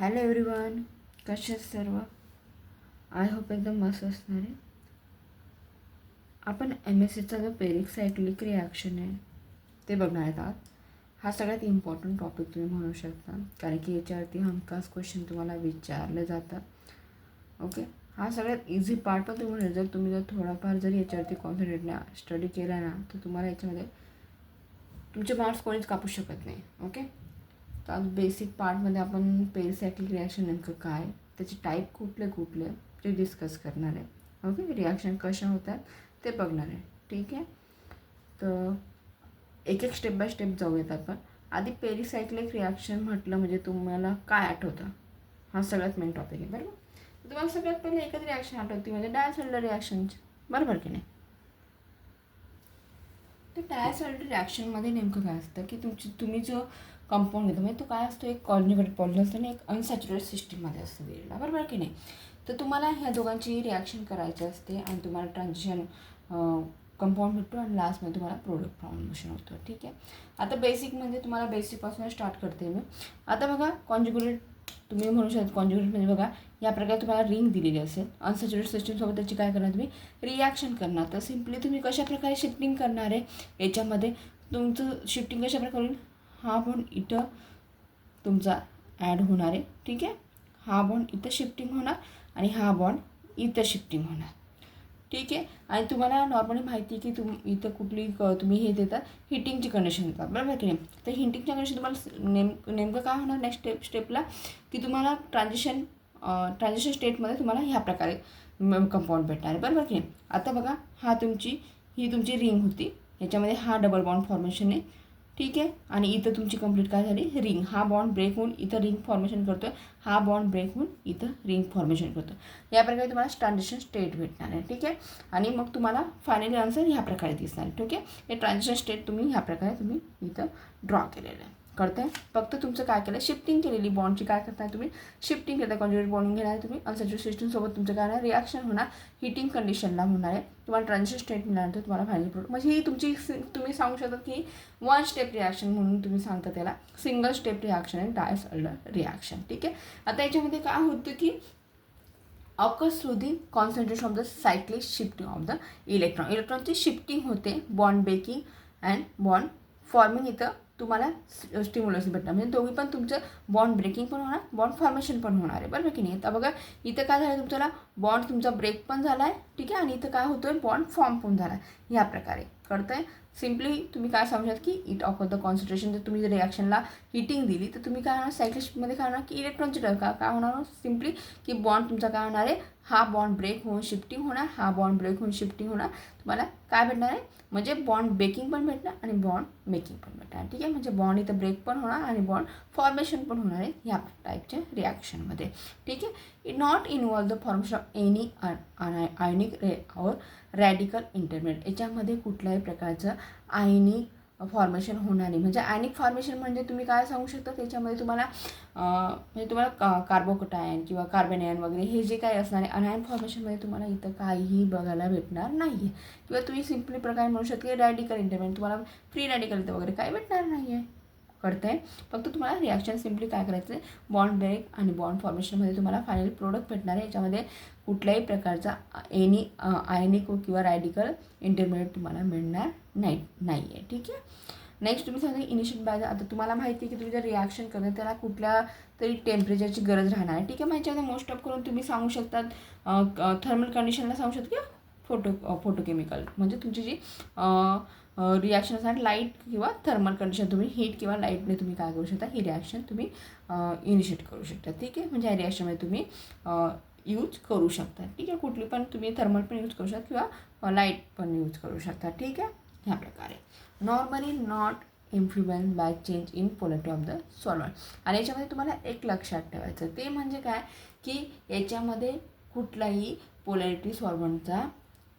Hello everyone, कसे आहेत सर्व? आय होप एकदम मस्त असणार आहे. आपण एम एस सीचा जो पेरिसायक्लिक रिॲक्शन आहे ते बघणार आहेत आज. हा सगळ्यात इम्पॉर्टंट टॉपिक तुम्ही म्हणू शकता, कारण की याच्यावरती हमखास क्वेश्चन तुम्हाला विचारले जातात. ओके, हा सगळ्यात इझी पार्ट पण तुम्ही जर थोडाफार जर याच्यावरती कॉन्सन्ट्रेटने स्टडी केला ना, तर तुम्हाला याच्यामध्ये तुमचे मार्क्स कोणीच कापू शकत नाही. ओके, तर आज बेसिक पार्टमध्ये आपण पेरिसायक्लिक रिॲक्शन नेमकं काय, त्याचे टाईप कुठले कुठले ते डिस्कस करणार आहे. ओके, रिॲक्शन कशा होतात ते बघणार आहे. ठीक आहे, तर एक एक स्टेप बाय स्टेप जाऊयात आपण. आधी पेरिसायक्लिक रिॲक्शन म्हटलं म्हणजे तुम्हाला काय आठवतं? हा सगळ्यात मेन टॉपिक आहे, बरोबर. तुम्हाला सगळ्यात पहिले एकच रिॲक्शन आठवते, म्हणजे डायसल्फाइड रिॲक्शन, बरोबर की नाही? तर डायसल्फाइड रिॲक्शनमध्ये नेमकं काय असतं की तुम्ही जो कंपाऊंड घेतो म्हणजे तो काय असतो, एक कॉन्जुगेट पॉलिमर असतो आणि एक अनसॅच्युरेटेड सिस्टीममध्ये असतो दिलेला, बरोबर की नाही? तर तुम्हाला ह्या दोघांची रिॲक्शन करायची असते आणि तुम्हाला ट्रान्झिशन कंपाऊंड भेटतो आणि लास्टमध्ये तुम्हाला प्रोडक्ट फॉर्मेशन होतं. ठीक आहे, आता बेसिक म्हणजे तुम्हाला बेसिकपासून स्टार्ट करते मी. आता बघा, कॉन्जुगेट तुम्ही म्हणू शकता, कॉन्जुगेट म्हणजे बघा या प्रकारे तुम्हाला रिंग दिलेली असेल, अनसॅच्युरेटेड सिस्टीमसोबत त्याची काय करणार तुम्ही रिॲक्शन करणार. तर सिम्पली तुम्ही कशाप्रकारे शिफ्टिंग करणार आहे याच्यामध्ये, तुमचं शिफ्टिंग कशाप्रकारे होईल, हा बॉन्ड इथं तुमचा ॲड होणार आहे. ठीक आहे, हा बॉन्ड इथं शिफ्टिंग होणार आणि हा बॉन्ड इथं शिफ्टिंग होणार. ठीक आहे, आणि तुम्हाला नॉर्मली माहिती आहे की इथं तुम्ही हे देतात, हिटिंगची कंडिशन देतात, बरोबर की नाही? तर हिटिंगच्या कंडिशन तुम्हाला नेमकं काय होणार नेक्स्ट स्टेपला, की तुम्हाला ट्रान्झिशन स्टेटमध्ये तुम्हाला ह्या प्रकारे कंपाऊंड भेटणार आहे, बरोबर की नाही? आता बघा, ही तुमची रिंग होती, याच्यामध्ये हा डबल बॉन्ड फॉर्मेशन आहे. ठीक आहे, आणि इथं तुमची कंप्लीट काय झाली, रिंग. हा बॉन्ड ब्रेक होऊन इथं रिंग फॉर्मेशन करतो आहे, हा बॉन्ड ब्रेक होऊन इथं रिंग फॉर्मेशन करतो. या प्रकारे तुम्हाला ट्रान्झिशन स्टेट भेटणार आहे. ठीक आहे, आणि मग तुम्हाला फायनली आन्सर ह्या प्रकारे दिसणार आहे. ठीक आहे, हे ट्रान्झिशन स्टेट तुम्ही ह्या प्रकारे तुम्ही इथं ड्रॉ केलेलं आहे. कळतं आहे? फक्त तुमचं काय केलं, शिफ्टिंग केलेली बॉन्डची काय करताय तुम्ही, शिफ्टिंग करताय. कॉन्ज्युगेट बॉन्डिंग घेणार तुम्ही, अनसॅच्युरेटेड सिस्टमसोबत तुमचं काय आहे रिॲक्शन होणार, हिटिंग कंडिशनला होणार आहे, तुम्हाला ट्रान्झिशन स्टेट मिळाल्यानंतर तुम्हाला फायनली प्रोडक्ट. म्हणजे ही तुमची तुम्ही सांगू शकता की वन स्टेप रिॲक्शन म्हणून तुम्ही सांगता, त्याला सिंगल स्टेप रिॲक्शन आहे डायसल्फाइड रिॲक्शन. ठीक आहे, आता याच्यामध्ये काय होतं की occurs through the concentration of the cyclic shifting of the इलेक्ट्रॉनची शिफ्टिंग होते, bond breaking and bond forming. इथं तुम्हाला स्टिम्युलस भेटणार, म्हणजे दोघी पण तुमचं बॉन्ड ब्रेकिंग पण होणार, बॉन्ड फॉर्मेशन पण होणार आहे, बरोबर की नाही? आता बघा, इथं काय झालं, तुमच्याला बॉन्ड तुमचा ब्रेक पण झाला आहे. ठीक आहे, आणि इथं काय होतं, बॉन्ड फॉर्म पण झाला आहे. ह्या प्रकारे कळतं आहे. सिम्पली तुम्ही काय सांगू शकता की इट ऑफ द कॉन्सन्ट्रेशन, जर तुम्ही जर रिॲक्शनला हिटिंग दिली तर तुम्ही काय होणार, सायक्लिक शिफ्टमध्ये काय होणार की इलेक्ट्रॉनची काय होणार, सिम्पली की बॉन्ड तुमचा काय होणार आहे, हा बॉन्ड ब्रेक होऊन शिफ्टिंग होणार, हा बॉन्ड ब्रेक होऊन शिफ्टिंग होणार. तुम्हाला काय भेटणार आहे, म्हणजे बॉन्ड ब्रेकिंग पण भेटणार आणि बॉन्ड मेकिंग पण भेटणार. ठीक आहे, म्हणजे बॉन्ड इथं ब्रेक पण होणार आणि बॉन्ड फॉर्मेशन पण होणार आहे ह्या टाईपच्या रिॲक्शनमध्ये. ठीक आहे, it not involve the formation of any ionic or radical intermediate. याच्यामध्ये कुठल्याही प्रकारचं आयनिक फॉर्मेशन होणार नाही. म्हणजे आयनिक फॉर्मेशन म्हणजे तुम्ही काय सांगू शकता, त्याच्यामध्ये तुम्हाला कार्बोकटायन किंवा कार्बेनियन वगैरे हे जे काही असणार आहे अनायन फॉर्मेशनमध्ये तुम्हाला इथं काहीही बघायला भेटणार नाही आहे. किंवा तुम्ही सिम्पली प्रकारे म्हणू शकता की रॅडिकल इंटरमिडिएट, तुम्हाला फ्री रॅडिकल इथं वगैरे काही भेटणार नाही आहे. कळतं आहे? फक्त तुम्हाला रिॲक्शन सिम्पली काय करायचं आहे, बॉन्ड ब्रेक आणि बॉन्ड फॉर्मेशनमध्ये तुम्हाला फायनली प्रोडक्ट भेटणार आहे. याच्यामध्ये कुठल्याही प्रकारचा आयनिक किंवा रॅडिकल इंटरमिडिएट तुम्हाला मिळणार नाही आहे. ठीक आहे, नेक्स्ट तुम्ही सांगा इनिशिएट बाय. आता तुम्हाला माहिती आहे की तुम्ही जर रिॲक्शन करता त्याला कुठल्या तरी टेम्परेचरची गरज राहणार आहे. ठीक आहे, मग याच्यामध्ये मोस्ट ऑफ करून तुम्ही सांगू शकतात थर्मल कंडिशनला सांगू शकता किंवा फोटोकेमिकल, म्हणजे तुमची जी रिॲक्शन असणार लाईट किंवा थर्मल कंडिशन, तुम्ही हीट किंवा लाईटने तुम्ही काय करू शकता, ही रिॲक्शन तुम्ही इनिशिएट करू शकता. ठीक आहे, म्हणजे या रिॲक्शनमध्ये तुम्ही यूज करू शकता. ठीक आहे, कुठली पण तुम्ही थर्मल पण यूज करू शकता किंवा लाईट पण यूज करू शकता. ठीक आहे, ह्या प्रकारे. Normally not influence by change in polarity of the solvent. आणि याच्यामध्ये तुम्हाला एक लक्षात ठेवायचं, ते म्हणजे काय की याच्यामध्ये कुठलाही पोलॅरिटी सॉल्वंटचा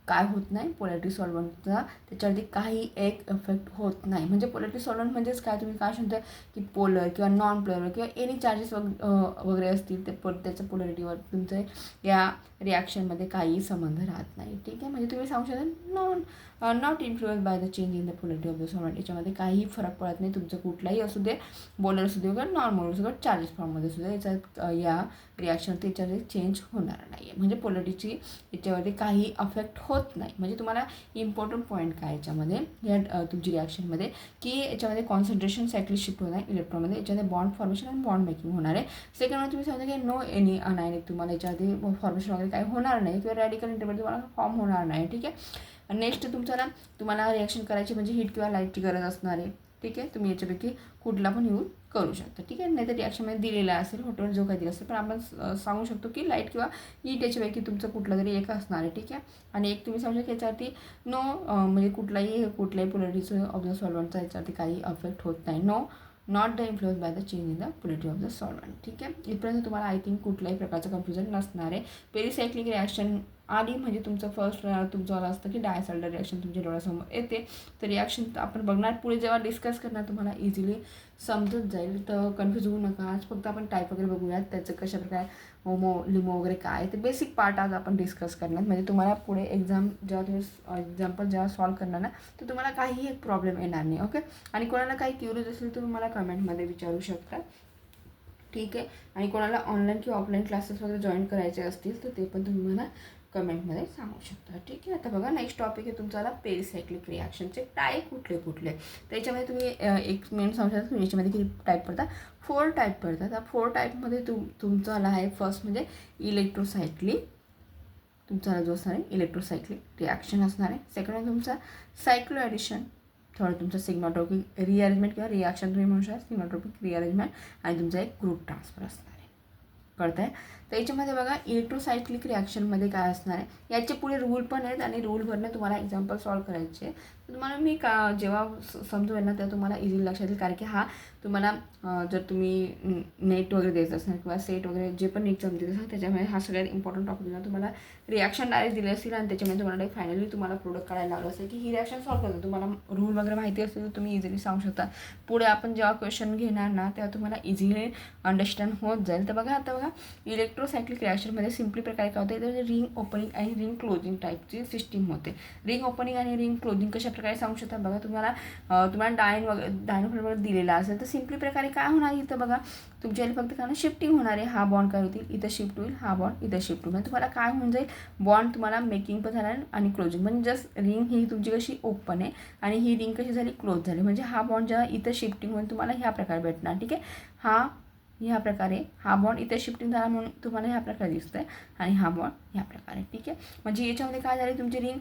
काय होत नाही, पोलॅरिटी सॉल्वंटचा त्याच्यावरती काही एक इफेक्ट होत नाही. म्हणजे पोलॅरिटी सॉल्वंट म्हणजेच काय, तुम्ही काय म्हणता की पोलर किंवा नॉन पोलर किंवा एनी चार्जेस वगैरे असतील त्याच्या पोलॅरिटीवर तुमचं या रिॲक्शनमध्ये काही संबंध राहत नाही. ठीक आहे, म्हणजे तुम्ही सांगू शकता not influence by the change in the polarity of the solvent. याच्यामध्ये काही फरक पडत नाही. तुमचं कुठलाही असू दे, बोलर असू दे किंवा नॉर्मल असू दे, चार्जेस फॉर्ममध्ये सुद्धा याच्यात या रिॲक्शन त्याच्यामध्ये चेंज होणार नाही आहे. म्हणजे पोलॅरिटीची याच्यामध्ये काही अफेक्ट होत नाही. म्हणजे तुम्हाला इम्पॉर्टंट पॉईंट काय याच्यामध्ये या तुमची रिॲक्शनमध्ये की याच्यामध्ये कॉन्सन्ट्रेशन सायकल शिफ्ट होणार आहे इलेक्ट्रॉनमध्ये. याच्यामध्ये बॉन्ड फॉर्मेशन आणि बॉन्ड मेकिंग होणार आहे. सेकंड तुम्ही सांगता की नो एनी अनायनिक, तुम्हाला याच्यामध्ये फॉर्मेशन वगैरे काही होणार नाही किंवा रॅडिकल इंटरव्हल तुम्हाला फॉर्म होणार नाही. ठीक आहे. नेक्स्ट तुम्हाला रिॲक्शन करायची म्हणजे हीट किंवा लाईटची गरज असणार आहे. ठीक आहे. तुम्ही याच्यापैकी कुठला पण यूज करू शकता. ठीक आहे. नाही तर रिॲक्शनमध्ये दिलेला असेल हॉटेल जो काही दिला असेल, पण आपण सांगू शकतो की लाईट किंवा हीट याच्यापैकी तुमचं कुठलं तरी एक असणार आहे. ठीक आहे. आणि एक तुम्ही समजा की याच्यावरती नो म्हणजे कुठल्याही पोलॅरिटीचं ऑफ द सॉल्वंटचा याच्यावरती काही अफेक्ट होत नाही. No not the influence by the change in the polarity of the solvent. ठीक आहे. इथपर्यंत तुम्हाला आय थिंक कुठल्याही प्रकारचं कन्फ्युजन नसणार आहे. पेरिसायक्लिक रिॲक्शन आधी म्हणजे तुमचं फर्स्ट तुमचं आलं असतं की डायसल्फाइड रिॲक्शन तुमच्या डोळ्यासमोर येते. तर रिॲक्शन आपण बघणार पुढे जेव्हा डिस्कस करणार तुम्हाला इझिली समजत जाईल. तर कन्फ्यूज होऊ नका. आज फक्त आपण टाईप वगैरे बघूयात त्याचं कशाप्रकारे होमो लिमो वगैरे काय ते बेसिक पार्ट आज आपण डिस्कस करणार. म्हणजे तुम्हाला पुढे एक्झाम जेव्हा तुम्ही एक्झाम्पल जेव्हा सॉल्व करणार ना तर तुम्हाला काहीही एक प्रॉब्लेम येणार नाही. ओके. आणि कोणाला काही क्युरियस असेल तर तुम्हाला कमेंटमध्ये विचारू शकता. ठीक आहे. आणि कोणाला ऑनलाईन किंवा ऑफलाईन क्लासेस वगैरे जॉईन करायचे असतील तर ते पण तुम्ही मला कमेंटमध्ये सांगू शकता. ठीक आहे. आता बघा नेक्स्ट टॉपिक आहे तुमचा पेरिसायक्लिक रिॲक्शनचे टाईप कुठले. त्याच्यामध्ये तुम्ही एक मेन सांगू शकता तुम्ही याच्यामध्ये किती टाईप पडतात. 4 टाईप पडतात. त्या 4 टाईपमध्ये तुमचं आला आहे फर्स्ट म्हणजे इलेक्ट्रोसायक्लिक. तुमचा जो असणार आहे इलेक्ट्रोसायक्लिक रिॲक्शन असणार आहे. सेकंड आहे तुमचा सायक्लो ॲडिशन. थर्ड तुमचं सिग्माट्रोपिक रिअरेंजमेंट किंवा रिॲक्शन तुम्ही म्हणू शकता सिग्माट्रोपिक रिअरेंजमेंट. आणि तुमचा एक ग्रुप ट्रान्सफर असणार आहे. कळतं आहे. तर याच्यामध्ये बघा इलेक्ट्रोसायक्लिक रिॲक्शनमध्ये काय असणार आहे याचे पुढे रूल पण आहेत आणि रूलवरनं तुम्हाला एक्झाम्पल सॉल्व करायचे. तर तुम्हाला मी जेव्हा समजवेल ना तेव्हा तुम्हाला इझिली लक्षात येईल. कारण की हा तुम्हाला जर तुम्ही नेट वगैरे द्यायचं असेल किंवा सेट वगैरे जे पण एक्झाम देत असेल त्याच्यामध्ये हा सगळ्यात इम्पॉर्टंट टॉपिक दिला. तुम्हाला रिॲक्शन डायरेक्ट दिले असतील आणि त्याच्यामध्ये तुम्हाला डायरेक्ट फायनली तुम्हाला प्रोडक्ट काढायला लागलं असेल की ही रिॲक्शन सॉल्व करतो. तुम्हाला रूल वगैरे माहिती असेल तर तुम्ही इझिली सांगू शकता. पुढे आपण जेव्हा क्वेश्चन घेणार ना तेव्हा तुम्हाला इझिली अंडरस्टँड होत जाईल. तर बघा आता बघा इलेक्ट्रोसायक्लिक रिॲक्शनमध्ये सिम्पली प्रकारे काय होते तर रिंग ओपनिंग आणि रिंग क्लोजिंग टाईपची सिस्टीम होते. रिंग ओपनिंग आणि रिंग क्लोजिंग कशा प्रकारे सांगू शकता बघा. तुम्हाला डायन वगैरे दिलेला असेल तर सिम्पली प्रकारे काय होणार इथं बघा तुमच्या फक्त काय शिफ्टिंग होणार आहे. हा बॉन्ड काय होतील इथं शिफ्ट होईल, हा बॉन्ड इथं शिफ्ट होईल. तुम्हाला काय होऊन जाईल बॉन्ड तुम्हाला मेकिंग पण झाला आणि क्लोजिंग. म्हणजे जस्ट रिंग ही तुमची कशी ओपन आहे आणि ही रिंग कशी झाली क्लोज झाली. म्हणजे हा बॉन्ड जेव्हा इथं शिफ्टिंग होईल तुम्हाला ह्या प्रकारे भेटणार. ठीक आहे. ह्या प्रकारे हा बॉन्ड इथे शिफ्टिंग झाला म्हणून तुम्हाला ह्या प्रकारे दिसतं आहे आणि हा बॉन्ड ह्या प्रकारे. ठीक आहे. म्हणजे याच्यामध्ये काय झाली तुमची रिंग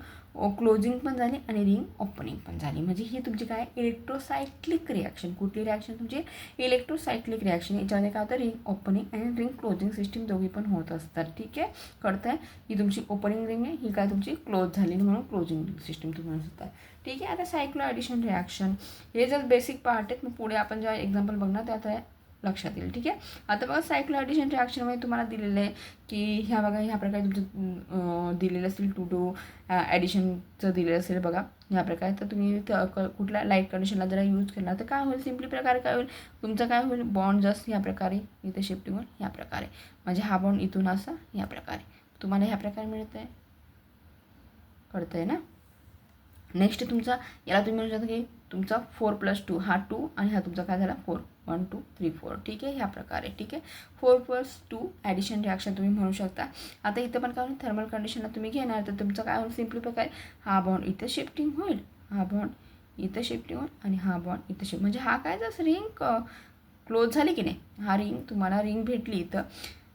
क्लोजिंग पण झाली आणि रिंग ओपनिंग पण झाली. म्हणजे ही तुमची काय इलेक्ट्रोसायक्लिक रिॲक्शन. कुठली रिॲक्शन तुमची इलेक्ट्रोसायक्लिक रिॲक्शन. याच्यामध्ये काय होतं रिंग ओपनिंग आणि रिंग क्लोजिंग सिस्टीम दोघी पण होत असतात. ठीक आहे. कळतं आहे. ही तुमची ओपनिंग रिंग आहे, ही काय तुमची क्लोज झाली म्हणून क्लोजिंग सिस्टीम तुम्ही म्हणू शकता. ठीक आहे. आता सायक्लो ॲडिशन रिॲक्शन हे जर बेसिक पार्ट आहेत. मग पुढे आपण जेव्हा एक्झाम्पल बघणार त्यात लक्षात येईल. ठीक आहे. आता बघा सायक्लो ॲडिशन रिॲक्शनमध्ये तुम्हाला दिलेलं आहे की ह्या बघा ह्या प्रकारे तुमचं दिलेलं असेल टू ॲडिशनचं दिलेलं असेल बघा ह्या प्रकारे. तर तुम्ही कुठल्या लाईट कंडिशनला जरा यूज केला तर काय होईल सिम्पली प्रकारे काय होईल तुमचं काय होईल बॉन्ड जस्ट ह्या प्रकारे इथे शिफ्टिंग होईल ह्या प्रकारे. म्हणजे हा बॉन्ड इथून असा ह्या प्रकारे तुम्हाला ह्या प्रकारे मिळतं आहे. कळतं आहे ना. नेक्स्ट तुमचा याला तुम्ही म्हणू शकता की तुमचा 4+2 हा 2 आणि हा तुमचा काय झाला 4 1 2 3 4. ठीक आहे. ह्या प्रकारे. ठीक आहे. 4+2 ॲडिशन रिॲक्शन तुम्ही म्हणू शकता. आता इथं पण काय होईल थर्मल कंडिशनला तुम्ही घेणार तर तुमचं काय होईल सिम्पली प्रकारे हा बॉन्ड इथं शिफ्टिंग होईल, हा बॉन्ड इथं शिफ्टिंग होईल आणि हा बॉन्ड इथं शिफ्ट. म्हणजे हा काय जसं रिंग क्लोज झाली की नाही. हा रिंग तुम्हाला रिंग भेटली इथं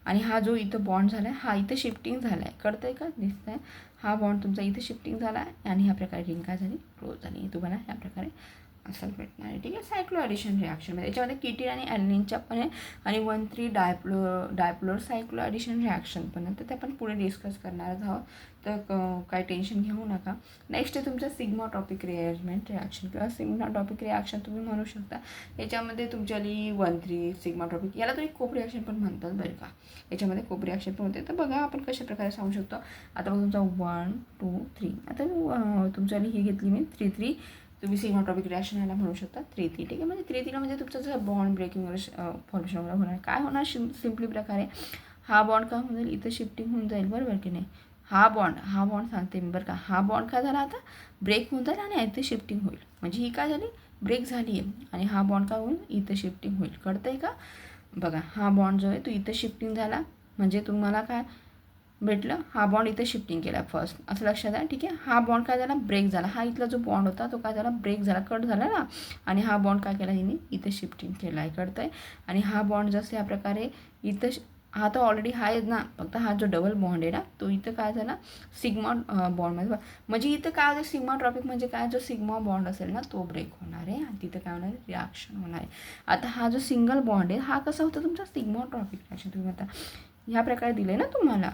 आणि हा जो इथं बॉन्ड झाला आहे हा इथं शिफ्टिंग झाला आहे. कळतं आहे का दिसतं आहे. हा बॉन्ड तुमचा इथे शिफ्टिंग झाला आहे आणि ह्या प्रकारे रिंग काय झाली क्लोज झाली. तुम्हाला ह्या प्रकारे असं भेटणार आहे. ठीक आहे. सायक्लो ॲडिशन रिॲक्शनमध्ये याच्यामध्ये किटीन आणि ॲलिनिनच्या पण आहे आणि 1,3 डायप्लोर सायक्लो ॲडिशन रिॲक्शन पण आहे. तर ते आपण पुढे डिस्कस करणारच आहोत. तर काय टेन्शन घेऊ नका. नेक्स्ट आहे तुमचं सिग्माट्रोपिक रिअरेंजमेंट रिॲक्शन किंवा सिग्माट्रोपिक रिॲक्शन तुम्ही म्हणू शकता. याच्यामध्ये तुमच्याली 1,3 सिग्माट्रोपिक याला तुम्ही कोप रिॲक्शन पण म्हणतात बरं का. याच्यामध्ये कोप रिॲक्शन पण होते. तर बघा आपण कशा प्रकारे सांगू शकतो. आता बघा तुमचा 1 2 3 आता तुमच्याली ही घेतली मी 3 तुम्ही सिग्माट्रोपिक रिॲक्शन याला म्हणू शकता 3 ठीक आहे. म्हणजे 3 म्हणजे तुमचं जर बॉन्ड ब्रेकिंग वगैरे फॉर्मेशन वगैरे होणार काय होणार सिम्पली प्रकारे हा बॉन्ड काय होऊन जाईल इथं शिफ्टिंग होऊन जाईल बरोबर की नाही. हा बॉन्ड सांगते मी बरं का, हा बॉन्ड काय झाला आता ब्रेक होऊन जाईल आणि इथे शिफ्टिंग होईल. म्हणजे ही काय झाली ब्रेक झाली आहे आणि हा बॉन्ड काय होईल इथं शिफ्टिंग होईल. कळतं आहे का? बघा हा बॉन्ड जो आहे तो इथं शिफ्टिंग झाला म्हणजे तुम्हाला काय भेटलं, हा बॉन्ड इथं शिफ्टिंग केला फर्स्ट, असं लक्षात आहे. ठीक आहे, हा बॉन्ड काय झाला ब्रेक झाला. हा इथला जो बॉन्ड होता तो काय झाला ब्रेक झाला, कट झाला ना. आणि हा बॉन्ड काय केला हिने इथे शिफ्टिंग केला आहे. कळतं आहे. आणि हा बॉन्ड जसं या प्रकारे इथं हा तर ऑलरेडी हा आहे ना, फक्त हा जो डबल बॉन्ड आहे ना तो इथं काय झाला सिग्मा बॉन्डमध्ये. म्हणजे इथं काय होतं सिग्मा ट्रॉपिक म्हणजे काय, जो सिग्मा बॉन्ड असेल ना तो ब्रेक होणार आहे आणि तिथं काय होणार आहे रिॲक्शन होणार आहे. आता हा जो सिंगल बॉन्ड आहे हा कसा होता तुमचा सिग्मा ट्रॉपिक रिॲक्शन. तुम्ही आता ह्या प्रकारे दिले ना तुम्हाला,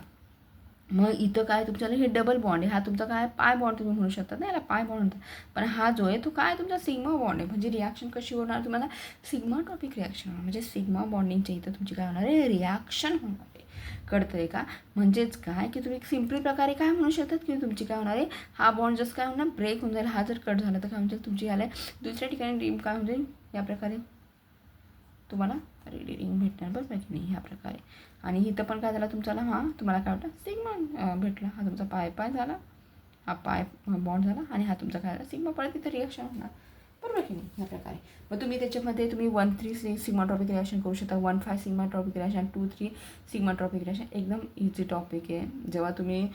मग इथं काय तुमच्याला हे डबल बॉन्ड आहे, हा तुमचा काय पाय बॉन्ड तुम्ही म्हणू शकता ना, याला पाय बॉन्ड म्हणतात. पण हा जो आहे तो काय तुमचा सिग्मा बॉन्ड आहे. म्हणजे रिॲक्शन कशी होणार तुम्हाला सिग्मा टॉपिक रिॲक्शन होणार. म्हणजे सिग्मा बॉन्डिंगच्या इथं तुमची काय होणार आहे रिॲक्शन होणार आहे. कळतं आहे का? म्हणजेच काय की तुम्ही सिम्पली प्रकारे काय म्हणू शकतात की तुमची काय होणार आहे हा बॉन्ड जसं काय होणार ब्रेक होऊन जाईल. हा जर कट झाला तर काय म्हणजे तुमची याला दुसऱ्या ठिकाणी रिंग काय होऊन जाईल या प्रकारे तुम्हाला रिंग भेटणार बरं की नाही ह्या प्रकारे. आणि इथं पण काय झालं तुमच्याला हां तुम्हाला काय वाटतं सिग्मा भेटला. हा तुमचा पाय झाला, हा पाय बॉन्ड झाला आणि हा तुमचा काय झाला सिग्मा. परत इथं रिॲक्शन होणार बरोबर की नाही ह्या प्रकारे. मग तुम्ही त्याच्यामध्ये तुम्ही 1-3 सिग्मा टॉपिक रिॲक्शन करू शकता, 1-5 sigma topic reaction, 2-3 sigma topic reaction. एकदम इझी टॉपिक आहे. जेव्हा तुम्ही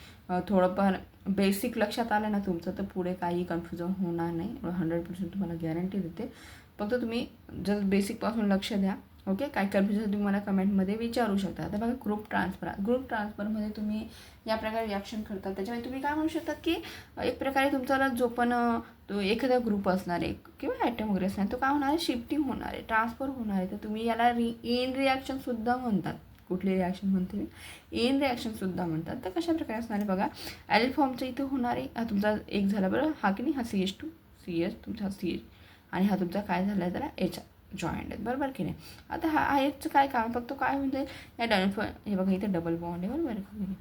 थोडंफार बेसिक लक्षात आलं ना तुमचं तर पुढे काही कन्फ्युजन होणार नाही. 100% तुम्हाला गॅरंटी देते. फक्त तुम्ही जर बेसिकपासून लक्ष द्या. ओके, काय कन्फ्युजन तुम्ही मला कमेंटमध्ये विचारू शकता. आता बघा ग्रुप ट्रान्सफरमध्ये तुम्ही या प्रकारे रिॲक्शन करतात. त्याच्यामध्ये तुम्ही काय म्हणू शकतात की एक प्रकारे तुमचा जो पण तो एखादा ग्रुप असणार आहे किंवा ॲटम वगैरे असणार तो काय होणार आहे शिफ्टिंग होणार आहे, ट्रान्सफर होणार आहे. तर तुम्ही याला इन रिॲक्शनसुद्धा म्हणतात. कुठली रिॲक्शन म्हणते मी इन रिॲक्शनसुद्धा म्हणतात. तर कशा प्रकारे असणार आहे बघा, ॲल फॉर्मचं इथं होणार आहे. तुमचा एक झाला बरं हा की नाही, हा CH2 CS तुमचा CH आणि हा तुमचा काय झाला आहे त्याला H जॉईंट आहेत बरोबर की नाही. आता हा Hचं काय काम फक्त काय होऊन जाईल या हे बघा इथं डबल बॉन्ड आहे बरोबर की नाही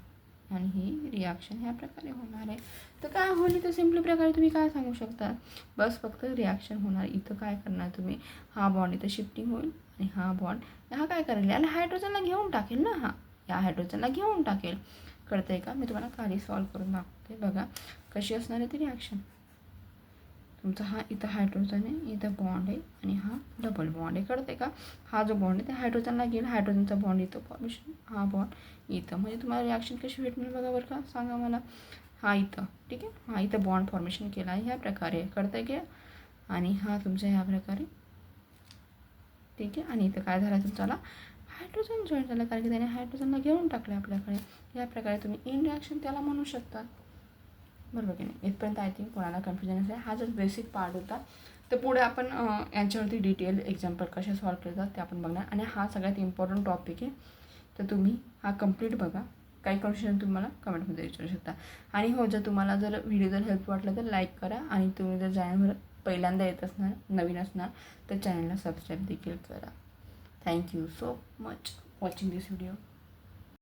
आणि ही रिॲक्शन ह्या प्रकारे होणार आहे. तर काय होईल तर सिम्पली प्रकारे तुम्ही काय सांगू शकता बस फक्त रिॲक्शन होणार. इथं काय करणार तुम्ही हा बॉन्ड इथं शिफ्टिंग होईल आणि हा बॉन्ड हा काय करेल याला हायड्रोजनला घेऊन टाकेल ना, हा या हायड्रोजनला घेऊन टाकेल. कळतं आहे का? मी तुम्हाला खाली सॉल्व करून दाखवते. बघा कशी असणार आहे ती रिॲक्शन. तुमचा हा इथं हायड्रोजन आहे, इथं बॉन्ड आहे आणि हा डबल बॉन्ड आहे. कळते का? हा जो बॉन्ड आहे ते हायड्रोजनला घेईल, हायड्रोजनचा बॉन्ड इथं फॉर्मेशन, हा बॉन्ड इथं. म्हणजे तुम्हाला रिॲक्शन कशी भेटणार बघा बरं का, सांगा मला. हा इथं ठीक आहे, हा इथं बॉन्ड फॉर्मेशन केला आहे ह्या प्रकारे. कळतं की आणि हा तुमच्या ह्या प्रकारे ठीक आहे. आणि इथं काय झालं तुमच्याला हायड्रोजन जॉईन झालं कारण की त्याने हायड्रोजनला घेऊन टाकलं आपल्याकडे. या प्रकारे तुम्ही इन रिॲक्शन त्याला म्हणू शकता बरोबर की नाही. इथपर्यंत आय थिंक कोणाला कन्फ्युजन असेल. हा जर बेसिक पार्ट होता तर पुढे आपण यांच्यावरती डिटेल एक्झाम्पल कसे सॉल्व करतात ते आपण बघणार. आणि हा सगळ्यात इम्पॉर्टंट टॉपिक आहे तर तुम्ही हा कंप्लीट बघा. काही कन्फ्युजन तुम्हाला कमेंटमध्ये विचारू शकता. आणि हो जर तुम्हाला जर व्हिडिओ जर हेल्प वाटलं तर लाईक करा आणि तुम्ही जर चॅनलवर पहिल्यांदा येत असणार नवीन असणार तर चॅनलला सबस्क्राईब देखील करा. थँक्यू सो मच वॉचिंग दिस व्हिडिओ.